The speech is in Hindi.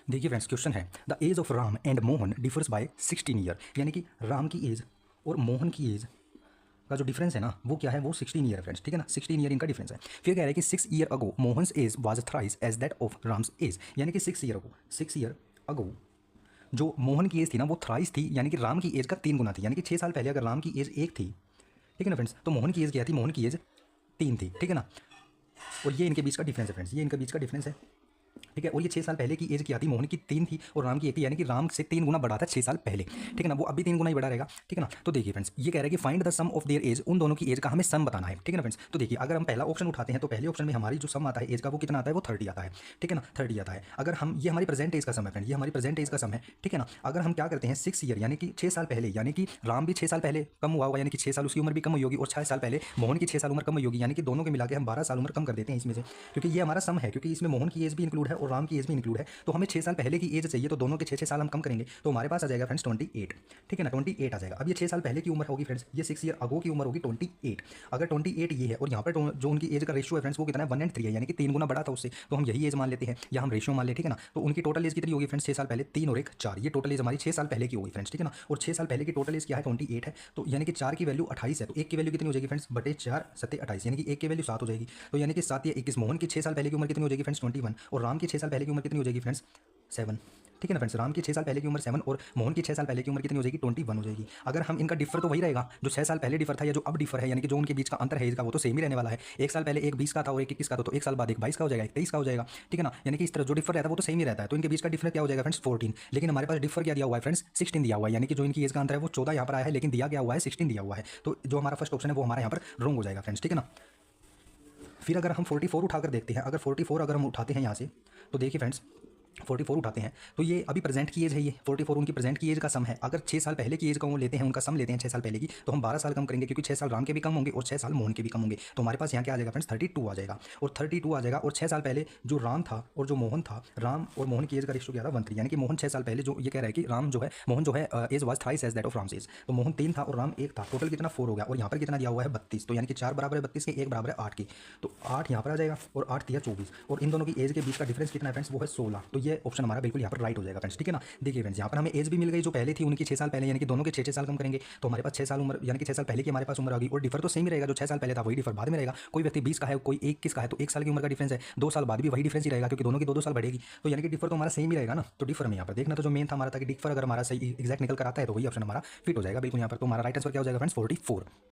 देखिए फ्रेंड्स, क्वेश्चन है the age of Ram and Mohan differs by 16 year, यानी कि राम की एज और मोहन की एज का जो डिफरेंस है ना वो क्या है, वो 16 ईयर फ्रेंड्स, ठीक है ना। 16 ईयर इनका डिफरेंस है। फिर कह रहा है कि 6 year ago Mohan's age was thrice age that of Ram's age, यानी कि 6 ईयर अगो जो मोहन की एज थी ना वो थ्राइस थी, यानी कि राम की एज का 3 गुना थी। यानी कि 6 साल पहले अगर राम की एज 1 थी, ठीक है ना फ्रेंड्स, तो मोहन की एज क्या थी, मोहन की एज 3 थी, ठीक है ना। और ये इनके बीच का डिफरेंस है फ्रेंड्स, ये इनके बीच का डिफरेंस है, ठीक है। और ये 6 साल पहले की एज क्या थी, मोहन की 3 थी और राम की 1 थी, यानी कि राम से 3 गुना बड़ा था 6 साल पहले, ठीक है ना। वो अभी 3 गुना ही बड़ा रहेगा, ठीक है ना। तो देखिए फ्रेंड्स, ये कह रहा है कि find the sum of their age, उन दोनों की एज का हमें सम बताना है, ठीक है ना फ्रेंड्स। तो देखिए अगर हम पहला ऑप्शन उठाते हैं तो पहले ऑप्शन में हमारी जो सम आता है एज का वो कितना आता है, वो 30 आता है, ठीक है ना, 30 आता है। अगर हम, ये हमारी प्रेजेंट एज का सम है फ्रेंड, ये हमारी प्रेजेंट एज का सम है, ठीक है ना। अगर हम क्या करते हैं 6 ईयर यानी कि 6 साल पहले, यानी कि राम भी 6 साल पहले कम हुआ होगा, यानी कि 6 साल उसकी उम्र भी कम हुई होगी, और 6 साल पहले मोहन की 6 साल उम्र कम हुई होगी, यानी कि दोनों के मिला के हम 12 साल उम्र कम कर देते हैं इसमें से, क्योंकि ये हमारा सम है, क्योंकि इसमें मोहन की एज भी इंक्लूड है और राम की एज भी इंक्लूड है। तो हमें 6 साल पहले की एज चाहिए, तो दोनों के 6 साल हम कम करेंगे तो हमारे पास आ जाएगा फ्रेंड्स 28, ठीक है ना, 28 आ जाएगा। अब ये 6 साल पहले की उम्र होगी फ्रेंड्स, ये 6 ईयर अगो की उम्र होगी 28। अगर 28 ये है और यहाँ पर जो उनकी एज का रेशियो है फ्रेंड्स वो कितना है, 1:3 है, यानी कि 3 गुना बड़ा था उससे, तो हम यही एज मान लेते हैं या हम रेशियो मान ले, ठीक है ना। तो उनकी टोटल एज कितनी होगी फ्रेंड्स, 6 साल पहले 3 और 1 4, ये टोटल एज हमारी 6 साल पहले की होगी फ्रेंड्स, ठीक है ना। और 6 साल पहले की टोटल एज क्या है, 28 है, तो यानी कि 4 की वैल्यू 28 है, तो 1 की वैल्यू कितनी हो जाएगी फ्रेंड्स, बटे 4 7 28, यानी कि 1 की वैल्यू 7 हो जाएगी। तो यानी कि 7 या 21, मोहन की 6 साल पहले की उम्र कितनी हो जाएगी फ्रेंड्स 21, और राम की 6 साल पहले की उम्र कितनी हो जाएगी फ्रेंड्स 7, ठीक है ना फ्रेंड्स। राम की 6 साल पहले की उम्र 7 और मोहन की 6 साल पहले की उम्र कितनी हो जाएगी 21 हो जाएगी। अगर हम इनका डिफर तो वही रहेगा जो 6 साल पहले डिफर था या जो अब डिफर है, यानी कि जो उनके बीच का अंतर है इसका वो तो सेम ही रहने वाला है। 1 साल पहले एक 20 का था और एक 21 का था, तो 1 साल बाद एक 22 का हो जाएगा, एक 23 का हो जाएगा, ठीक है ना। यानी कि इस तरह जो डिफर रहता है वो तो सेम ही रहता है। तो इनके बीच का डिफर क्या हो जाएगा फ्रेंड्स 14, लेकिन हमारे पास डिफर क्या दिया हुआ है फ्रेंड्स 16 दिया हुआ है, यानी कि जो इनकी एज का अंतर है वो 14 यहाँ पर आया है, लेकिन दिया गया हुआ है 16 दिया हुआ है। तो जो हमारा फर्स्ट ऑप्शन है वो हमारा यहाँ पर रॉन्ग हो जाएगा फ्रेंड्स, ठीक है ना। फिर अगर हम 44 उठाकर देखते हैं, अगर 44 अगर हम उठाते हैं यहाँ से, तो देखिए फ्रेंड्स 44 उठाते हैं तो ये अभी प्रेजेंट की एज है, ये 44 उनकी प्रेजेंट की एज का सम है। अगर 6 साल पहले की एज का वो लेते हैं, उनका सम लेते हैं 6 साल पहले की, तो हम 12 साल कम करेंगे, क्योंकि 6 साल राम के भी कम होंगे और 6 साल मोहन के भी कम होंगे। तो हमारे पास यहाँ क्या आ जाएगा फ्रेंड्स 32 आ जाएगा, और 32 आ जाएगा। और 6 साल पहले जो राम था और जो मोहन था, राम और मोहन की एज का रेशियो क्या था 1:3, यानी कि मोहन 6 साल पहले, जो ये कह रहा है कि राम जो है, मोहन जो है age was thrice age that of Ram's age, तो मोहन 3 था और राम 1 था, टोटल कितना 4 हो गया। और यहाँ पर कितना दिया हुआ है 32, तो यानी कि 4 बराबर है 32 के, 1 बराबर है 8 की, तो 8 यहाँ पर आ जाएगा और 8 दिया 24, और इन दोनों की एज के बीच का डिफरेंस कितना है फ्रेंड्स, वो है 16। तो ये ऑप्शन हमारा बिल्कुल यहाँ पर राइट हो जाएगा फ्रेंड्स, ठीक है ना। देखिए फ्रेंड्स, यहाँ पर हमें एज भी मिल गई जो पहले थी उनकी 6 साल पहले, यानी कि दोनों के 6 साल कम करेंगे तो हमारे पास 6 साल उम्र, यानी कि 6 साल पहले की हमारे पास उम्र आ गई। और डिफर तो सेम ही रहेगा, जो 6 साल पहले था वही डिफर बाद में रहेगा। कोई व्यक्ति 20 का है, कोई 21 का है, तो 1 साल की उम्र का डिफरेंस है, 2 साल बाद भी वही डिफरेंस ही रहेगा, क्योंकि दोनों की 2-2 साल बढ़ेगी। तो यानी कि डिफर तो हमारा सेम ही रहेगा ना। तो डिफर में यहाँ पर देखना तो जो मेन था हमारा था कि डिफर अगर हमारा सही एग्जैक्ट निकल कर आता है तो वही ऑप्शन हमारा फिट हो जाएगा बिल्कुल यहाँ पर। तो हमारा राइट आंसर क्या हो जाएगा फ्रेंड्स 44।